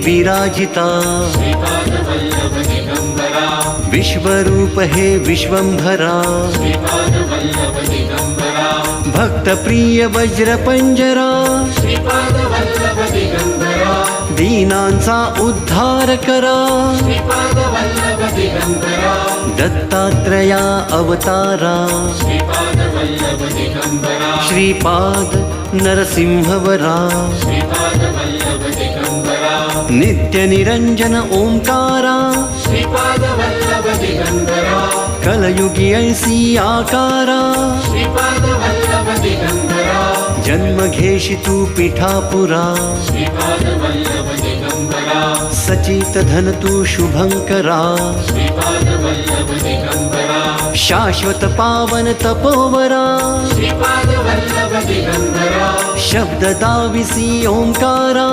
विराजिता विश्वरूप हे विश्वंभरा भक्तप्रिय वज्रपंजरा दीनांचा उद्धार करा दत्तात्रया अवतारा श्रीपाद नरसिंहवरा नित्य निरंजन ओंकारा कलयुगी ऐसी आकारा जन्म घेशी तू पिठापुरा सचित धन तू शुभंकरा शाश्वत पावन तपोवरा शब्द दाविसी ओंकारा